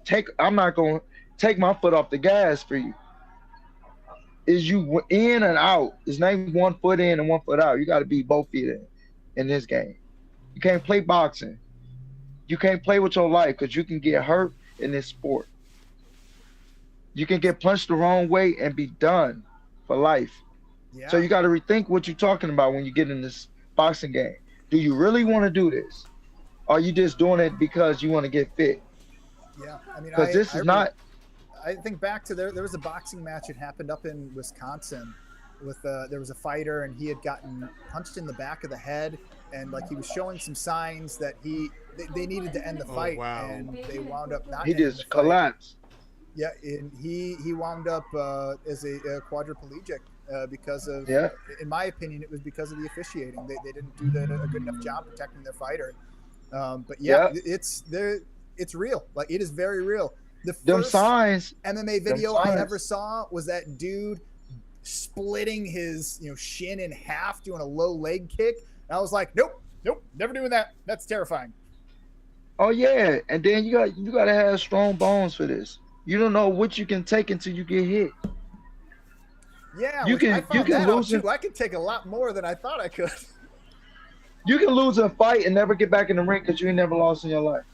take my foot off the gas for you. Is you in and out? It's not even 1 foot in and 1 foot out. You got to be both feet in this game. You can't play boxing. You can't play with your life because you can get hurt in this sport. You can get punched the wrong way and be done for life. So Yeah, you got to rethink what you're talking about when you get in this boxing game. Do you really want to do this? Or are you just doing it because you want to get fit? yeah. I mean, Because this is not. I think back to there was a boxing match that happened up in Wisconsin, with there was a fighter and he had gotten punched in the back of the head, and like he was showing some signs that they needed to end the Oh fight, wow. and they wound up not He ending the just fight. collapsed. Yeah, and he wound up as a quadriplegic because of, Yeah. in my opinion, it was because of the officiating. They didn't do a good enough job protecting their fighter. But yeah, Yeah. it's there. It's real. Like, it is very real. The Them first signs. MMA Them video I signs. ever saw was that dude splitting his shin in half doing a low leg kick. And I was like, nope, never doing that. That's terrifying. Oh yeah. And then you gotta have strong bones for this. You don't know what you can take until you get hit. Yeah, You which I can found that out lose too. I could take a lot more than I thought I could. you can lose a fight and never get back in the ring because you ain't never lost in your life.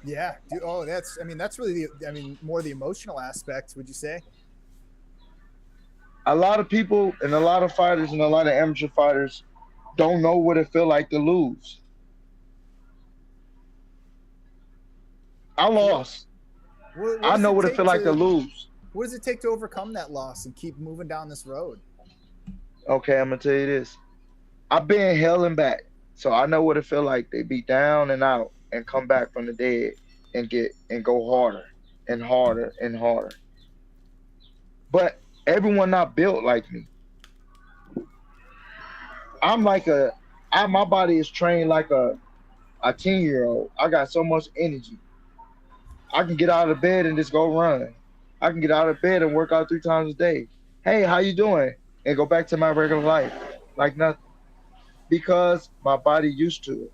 Yeah. Dude, oh, that's really more the emotional aspect, would you say? A lot of people and a lot of fighters and a lot of amateur fighters don't know what it feel like to lose. I lost. What I does know it what it take feel like to lose. What does it take to overcome that loss and keep moving down this road? Okay, I'm gonna tell you this. I've been hell and back, so I know what it feel like. They be down and out and come back from the dead and go harder and harder and harder. But everyone not built like me. I'm like my body is trained like a 10-year-old. I got so much energy. I can get out of bed and just go run. I can get out of bed and work out 3 times a day. Hey, how you doing? And go back to my regular life like nothing. Because my body used to it.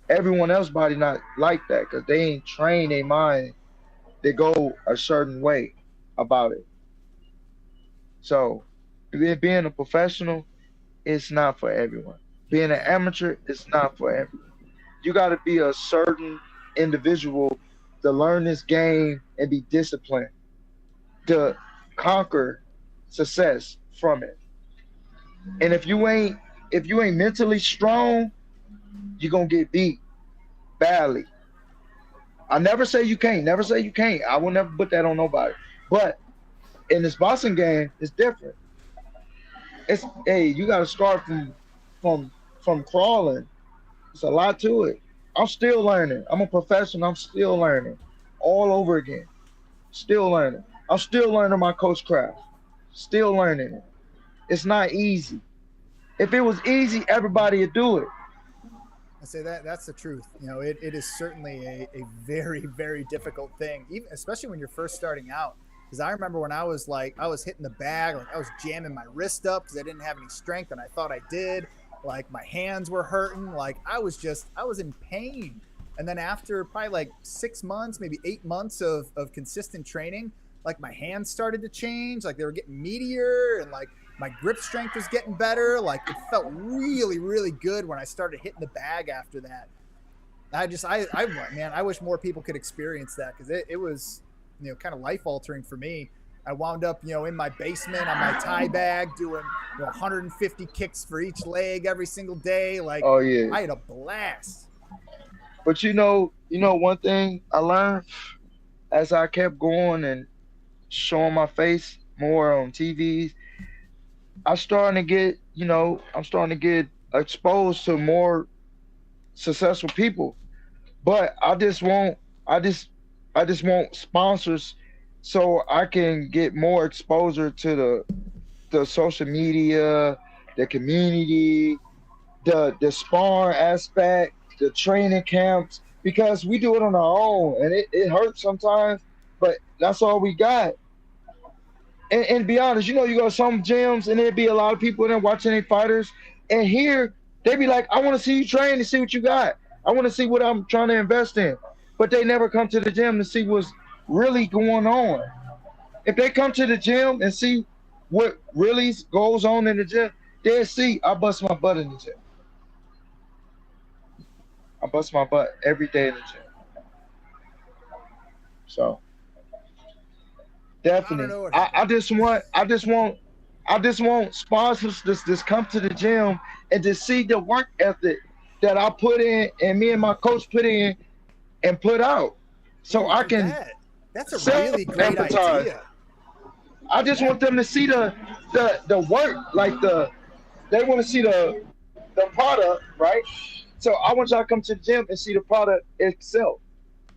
Everyone else's body not like that because they ain't trained their mind. They go a certain way about it. So being a professional, it's not for everyone. Being an amateur, it's not for everyone. You got to be a certain individual to learn this game and be disciplined to conquer success from it. And if you ain't mentally strong, you're gonna get beat badly. I never say you can't. Never say you can't. I will never put that on nobody. But in this boxing game, it's different. It's hey, you got to start from from crawling. It's a lot to it. I'm still learning. I'm a professional. I'm still learning, all over again. Still learning. I'm still learning my coach craft. Still learning it. It's not easy. If it was easy, everybody would do it. I say that's the truth. It is certainly a very, very difficult thing, even especially when you're first starting out. Because I remember when I was hitting the bag, like I was jamming my wrist up because I didn't have any strength, and I thought I did. Like my hands were hurting. Like I was in pain. And then after probably like 6 months, maybe 8 months of consistent training, like my hands started to change. Like they were getting meatier, and like my grip strength was getting better. Like it felt really, really good when I started hitting the bag after that. Man, I wish more people could experience that because it was, kind of life altering for me. I wound up, in my basement on my tie bag doing 150 kicks for each leg every single day. Like, Oh yeah. I had a blast. But one thing I learned as I kept going and showing my face more on TVs, I'm starting to get exposed to more successful people. But I just want sponsors so I can get more exposure to the social media, the community, the sparring aspect, the training camps, because we do it on our own and it hurts sometimes, but that's all we got. And to be honest, you go to some gyms and there'd be a lot of people in there watching their fighters, and here they be like, I want to see you train and see what you got. I want to see what I'm trying to invest in. But they never come to the gym to see what's really going on. If they come to the gym and see what really goes on in the gym, they'll see I bust my butt in the gym. I bust my butt every day in the gym. So I don't definitely, know what I, I happened. just want, I just want, I just want sponsors just come to the gym and to see the work ethic that I put in and me and my coach put in and put out, so Ooh, I dude, can that's a self really great advertise. idea. I just Yeah. want them to see the work, like they want to see the product, right? So I want y'all to come to the gym and see the product itself.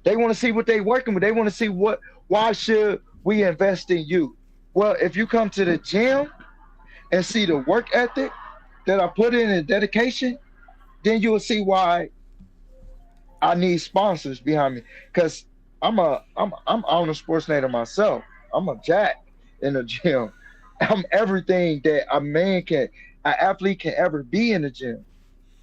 They want to see what they working with. They want to see why should we invest in you? Well, if you come to the gym and see the work ethic that I put in and dedication, then you will see why I need sponsors behind me. Cause I'm on a sports native myself. I'm a jack in the gym. I'm everything that an athlete can ever be in the gym.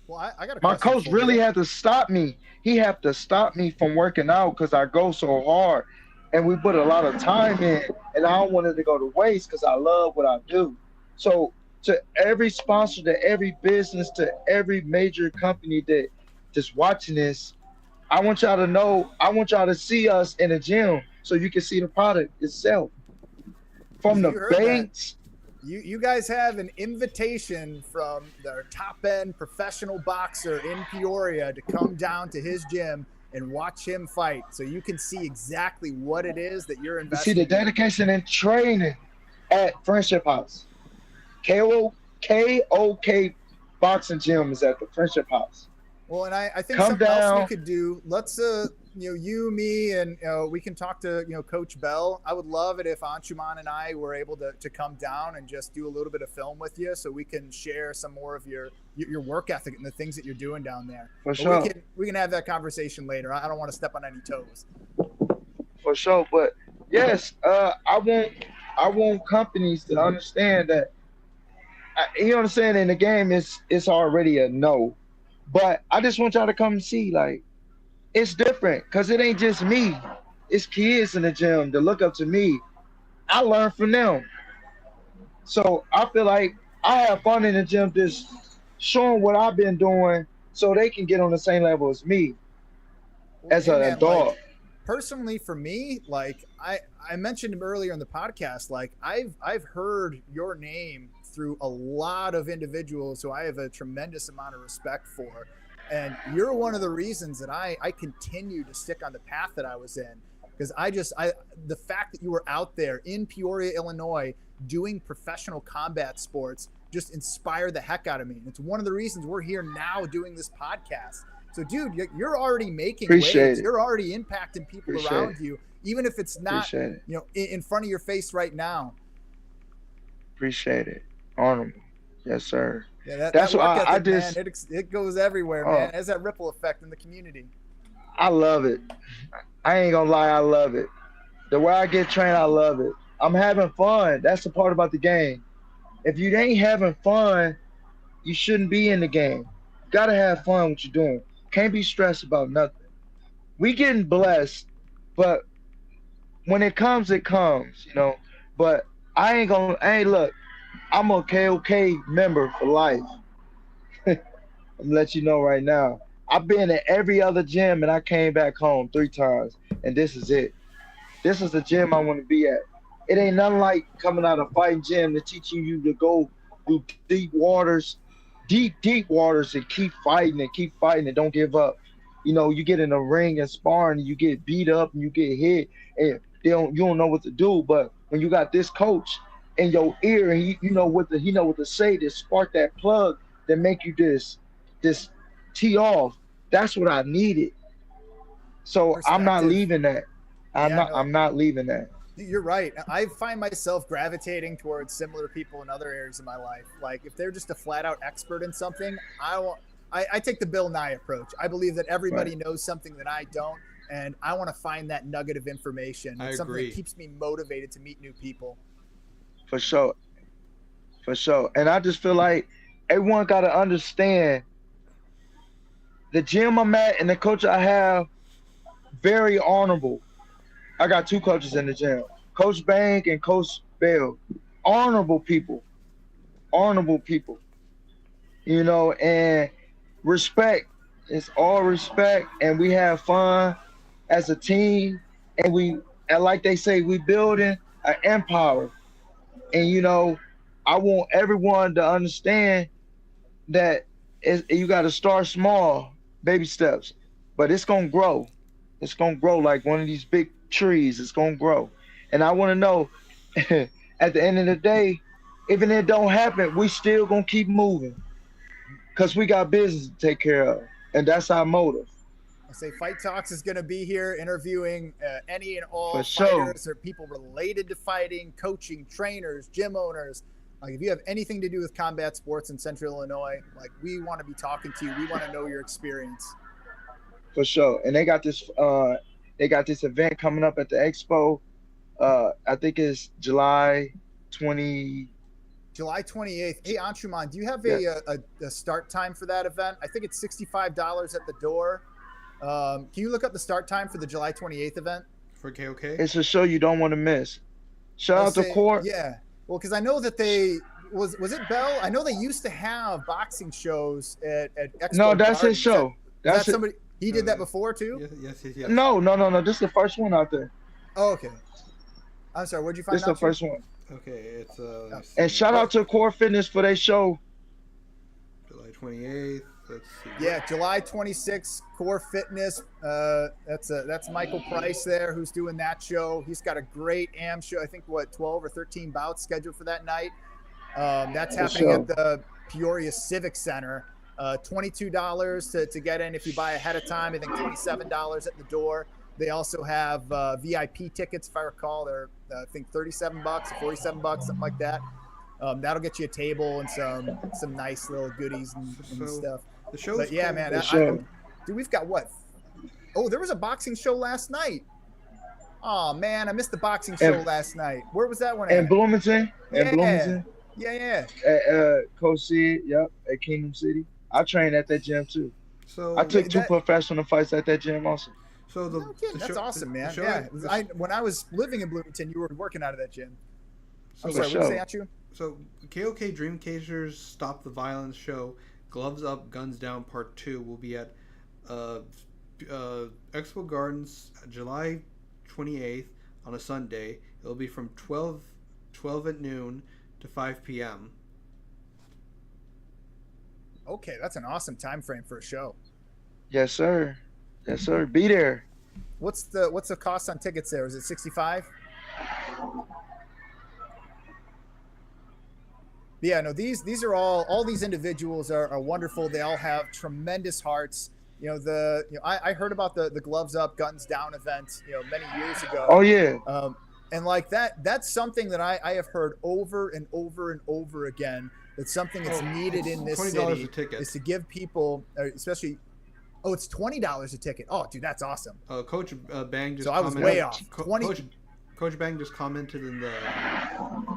Well, I got a My question coach for really you. had to stop me. He had to stop me from working out because I go so hard, and we put a lot of time in, and I don't want it to go to waste because I love what I do. So to every sponsor, to every business, to every major company that just watching this, I want y'all to know. I want y'all to see us in the gym so you can see the product itself from the You heard that. banks. You guys have an invitation from their top end professional boxer in Peoria to come down to his gym and watch him fight, so you can see exactly what it is that you're You see the investing in. dedication and training at Friendship House. KOK Boxing Gym is at the Friendship House. Well, and I think Come something else we down. could do. Let's you, me, and we can talk to Coach Bell. I would love it if Anshuman and I were able to come down and just do a little bit of film with you, so we can share some more of your work ethic and the things that you're doing down there. For But sure. we can have that conversation later. I don't want to step on any toes. For sure. But yes, I want companies to understand that you know what I'm saying, in the game it's already a no. But I just want y'all to come and see, like, it's different because it ain't just me. It's kids in the gym that look up to me. I learn from them. So I feel like I have fun in the gym just showing what I've been doing so they can get on the same level as me Well, as hey an man, like adult. personally for me, like I mentioned earlier in the podcast, like I've heard your name through a lot of individuals who I have a tremendous amount of respect for. And you're one of the reasons that I continue to stick on the path that I was in. Because I the fact that you were out there in Peoria, Illinois, doing professional combat sports just inspired the heck out of me. And it's one of the reasons we're here now doing this podcast. So, dude, you're already making Appreciate waves. it. You're already impacting people Appreciate it. around you, even if it's not, Appreciate it. in front of your face right now. Appreciate it. Honorable. Yes, sir. Yeah, that That's why work I ethic, man, just it goes everywhere, man. oh, It has that ripple effect in the community. I love it. I ain't gonna lie, I love it. The way I get trained, I love it. I'm having fun. That's the part about the game. If you ain't having fun, you shouldn't be in the game. You gotta have fun what you're doing. Can't be stressed about nothing. We getting blessed, but when it comes, it comes, you know. But I ain't gonna. Hey, look, I'm a KOK member for life. I'm gonna let you know right now. I've been at every other gym and I came back home 3 times, and this is it. This is the gym I want to be at. It ain't nothing like coming out of fighting gym to teaching you to go through deep waters, and keep fighting and don't give up. You know, you get in a ring and sparring, and you get beat up and you get hit, and you don't know what to do. But when you got this coach in your ear, and he know what to say to spark that plug that make you this tee off. That's what I needed. So I'm not Perspective. leaving that. I'm Yeah, not. no, I'm not leaving that. you're right. I find myself gravitating towards similar people in other areas of my life. Like if they're just a flat out expert in something, I take the Bill Nye approach. I believe that Right. everybody knows something that I don't, and I want to find that nugget of information. I It's something that agree. keeps me motivated to meet new people. For sure. For sure. And I just feel like everyone got to understand the gym I'm at and the coach I have, very honorable. I got 2 coaches in the gym, Coach Bank and Coach Bell. Honorable people. Honorable people. You know, and respect. It's all respect, and we have fun as a team, and like they say, we building an empire. And I want everyone to understand that you got to start small, baby steps, but it's gonna grow. It's gonna grow like one of these big trees. It's gonna grow, and I want to know at the end of the day, even if it don't happen, we still gonna keep moving because we got business to take care of, and that's our motive I say Fight Talks is going to be here interviewing any and for all sure. fighters or people related to fighting, coaching, trainers, gym owners. Like if you have anything to do with combat sports in Central Illinois, like we want to be talking to you. We want to know your experience. For sure. And they got this event coming up at the expo. I think it's July 20. July 28th. Hey, Anshuman, do you have Yeah. a start time for that event? I think it's $65 at the door. Can you look up the start time for the July 28th event? For KOK? It's a show you don't want to miss. Shout I out to say, Court. yeah. Well, because I know that they was it Bell? I know they used to have boxing shows at Expo No, that's his Gardens. show. Is That's that it. somebody? He did that before too. Yes. No. This is the first one out there. Oh, okay. I'm sorry. Where'd you find This is the out? first one. Okay, it's let me And see. shout out to Core Fitness for their show. July 28th. Let's see. Yeah, July 26th, Core Fitness. That's Michael Price there, who's doing that show. He's got a great AM show. I think 12 or 13 bouts scheduled for that night. That's For happening sure. at the Peoria Civic Center. $22 to get in if you buy ahead of time. I think $27 at the door. They also have VIP tickets, if I recall. They're I think $37 or $47, something like that. That'll get you a table and some nice little goodies and stuff. The show's But yeah, called- man, For sure. dude, we've got what? Oh, there was a boxing show last night. Oh man, I missed the boxing show And- last night. Where was that one In at? Bloomington. In Yeah. Bloomington. Yeah. At Coach Sid, yep, at Kingdom City. I trained at that gym too. So I took two that- professional fights at that gym also. So the, No kidding, the that's show- awesome, the man. show- Yeah, the- when I was living in Bloomington, you were working out of that gym. so, I'm For sorry, what did you sure. say, Achu? so KOK Dream Catchers Stop the Violence show, Gloves Up, Guns Down Part 2 will be at Expo Gardens July 28th on a Sunday. It'll be from 12 at noon to 5 p.m. Okay, that's an awesome time frame for a show. Yes, sir. Yes, sir. Be there. What's the cost on tickets there? Is it 65? Yeah, no, these are all these individuals are wonderful. They all have tremendous hearts. I heard about the Gloves Up, Guns Down event, many years ago. Oh yeah. And like that's something that I have heard over and over and over again. That's something that's needed in this $20 city a ticket. is to give people, especially, it's $20 a ticket. Oh, dude, that's awesome. Coach Bang just So I was commented- way off. Coach Bang just commented in the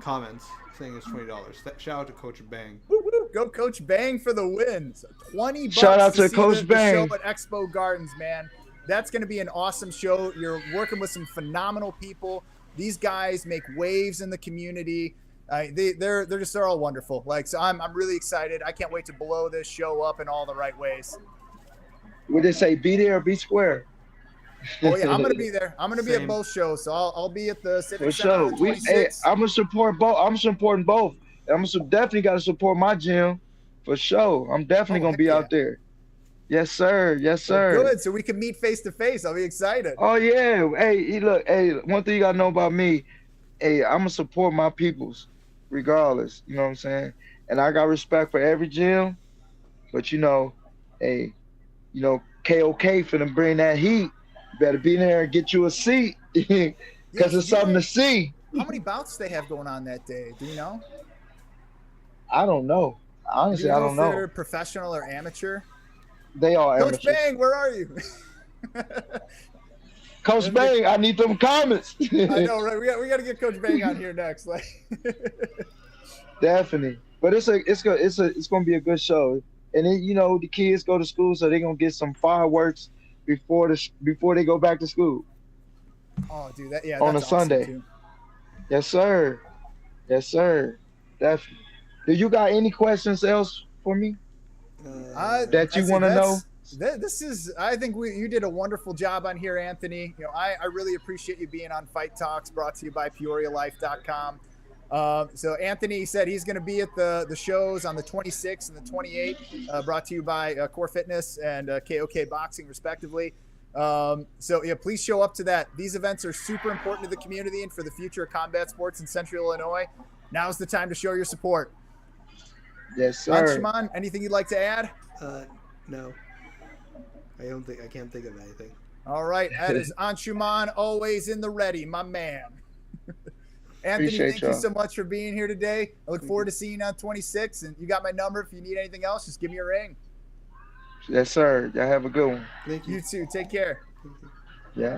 comments saying it's $20. Shout out to Coach Bang. Woo, woo. Go Coach Bang for the win. So $20 Shout out to see Coach the Bang. show at Expo Gardens, man. That's going to be an awesome show. You're working with some phenomenal people. These guys make waves in the community. They're all wonderful. So I'm really excited. I can't wait to blow this show up in all the right ways. Would they say be there or be square? Oh yeah, I'm gonna be there. I'm gonna be at Same. both shows, so I'll be at the Civic For Center sure. on the 26th. I'm gonna support both. I'm supporting both. Definitely got to support my gym, for sure. I'm definitely gonna heck be yeah. out there. Yes, sir. Yes, sir. Good, so we can meet face to face. I'll be excited. Oh yeah. Hey, look. Hey, one thing you gotta know about me. Hey, I'm gonna support my peoples, regardless. You know what I'm saying? And I got respect for every gym, but hey, KOK finna bring that heat. You better be there and get you a seat, because it's something to see. How many bouts they have going on that day? Do you know? I don't know. Do Honestly, you I know don't if know. they're professional or amateur? They are Coach amateur. Bang, where are you? Coach Bang, I need them comments. I know, right? We got to get Coach Bang on here next. Definitely, but it's gonna be a good show, and then the kids go to school, so they're gonna get some fireworks before they go back to school. Oh, dude, On that's a awesome, Sunday. too. Yes, sir. Yes, sir. Definitely. Do you got any questions else for me? That you I say wanna know? This is. I think you did a wonderful job on here, Anthony. I really appreciate you being on Fight Talks, brought to you by PeoriaLife.com. So Anthony said he's going to be at the shows on the 26th and the 28th, brought to you by Core Fitness and KOK Boxing, respectively. So yeah, please show up to that. These events are super important to the community and for the future of combat sports in Central Illinois. Now's the time to show your support. Yes, sir. Anshuman, anything you'd like to add? No, I can't think of anything. All right, that is Anshuman, always in the ready, my man. Anthony, Appreciate thank y'all. you so much for being here today. I look forward to seeing you on 26. And you got my number. If you need anything else, just give me a ring. Yes, sir. Y'all have a good one. Thank you. You too. Take care. Yeah.